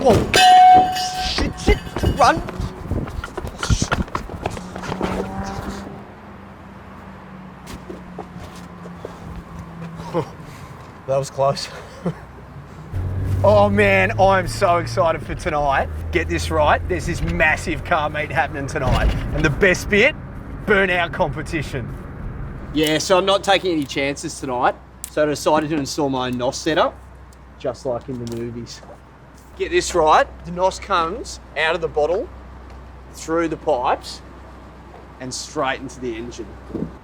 Whoa! Shit, run! That was close. Oh man, I'm so excited for tonight. Get this right, there's this massive car meet happening tonight. And the best bit, burnout competition. Yeah, so I'm not taking any chances tonight. So I decided to install my NOS setup, just like in the movies. Get this right, the NOS comes out of the bottle, through the pipes, and straight into the engine.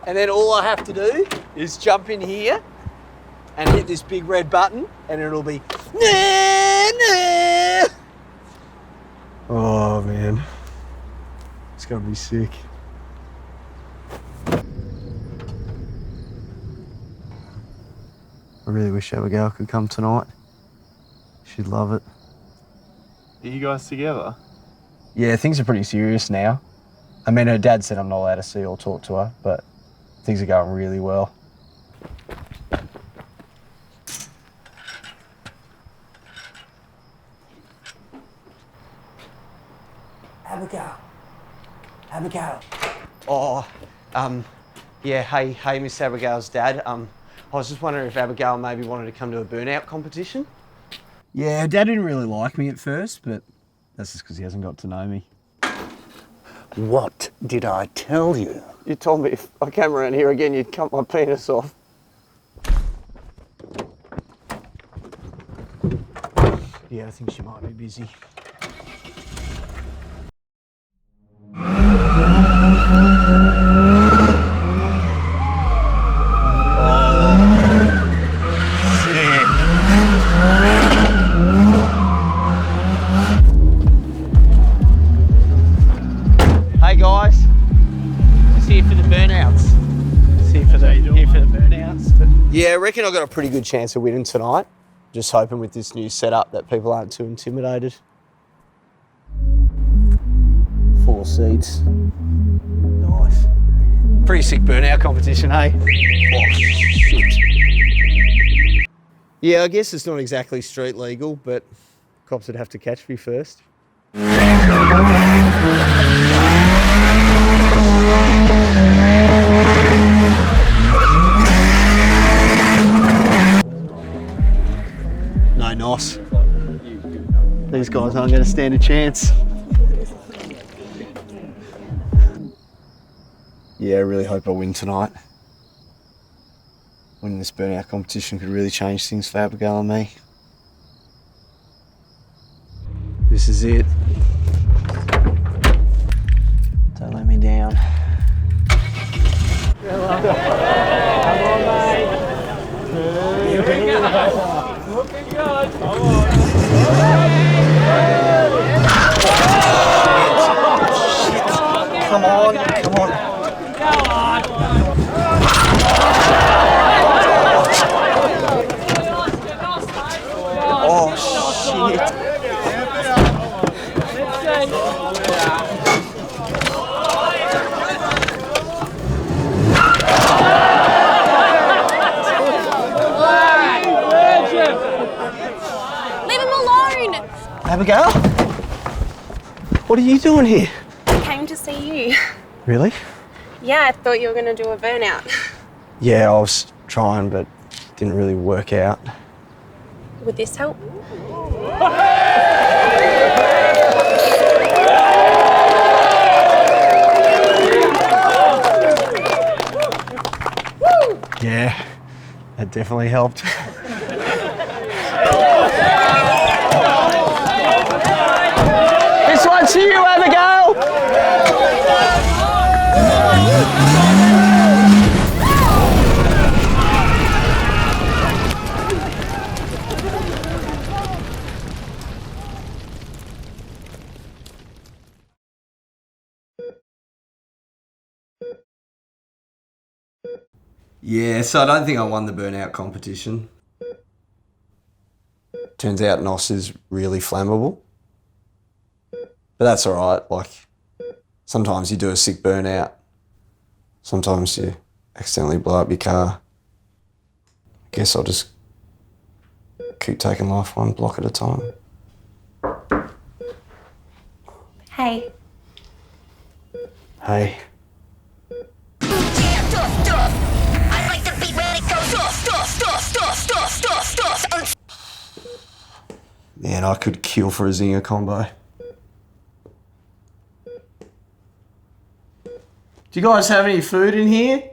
And then all I have to do is jump in here and hit this big red button, and it'll be nah, nah. Oh man, it's gonna be sick. I really wish Abigail could come tonight. She'd love it. Are you guys together? Yeah, things are pretty serious now. I mean, her dad said I'm not allowed to see or talk to her, but things are going really well. Abigail. Oh, yeah, hey, Miss Abigail's dad. I was just wondering if Abigail maybe wanted to come to a burnout competition. Yeah, Dad didn't really like me at first, but that's just because he hasn't got to know me. What did I tell you? You told me if I came around here again, you'd cut my penis off. Yeah, I think she might be busy. Hey guys, just here for the burnouts. Here for the burnouts. But yeah, I reckon I've got a pretty good chance of winning tonight. Just hoping with this new setup that people aren't too intimidated. 4 seats. Nice. Pretty sick burnout competition, hey? Oh, shit. Yeah, I guess it's not exactly street legal, but cops would have to catch me first. No NOS. These guys aren't going to stand a chance. Yeah, I really hope I win tonight. Winning this burnout competition could really change things for Abigail and me. This is it. Don't let me down. Come on, mate. Here we go. Looking good. Come on. Shit. Come on. Oh, shit. Leave him alone! Abigail? What are you doing here? I came to see you. Really? Yeah, I thought you were going to do a burnout. Yeah, I was trying, but it didn't really work out. Would this help? Yeah, that definitely helped. This one's for you, Abigail! Yeah, so I don't think I won the burnout competition. Turns out NOS is really flammable. But that's all right, like, sometimes you do a sick burnout. Sometimes you accidentally blow up your car. I guess I'll just keep taking life one block at a time. Hey. Hey. I like the beat when it goes off. Man, I could kill for a zinger combo. Do you guys have any food in here?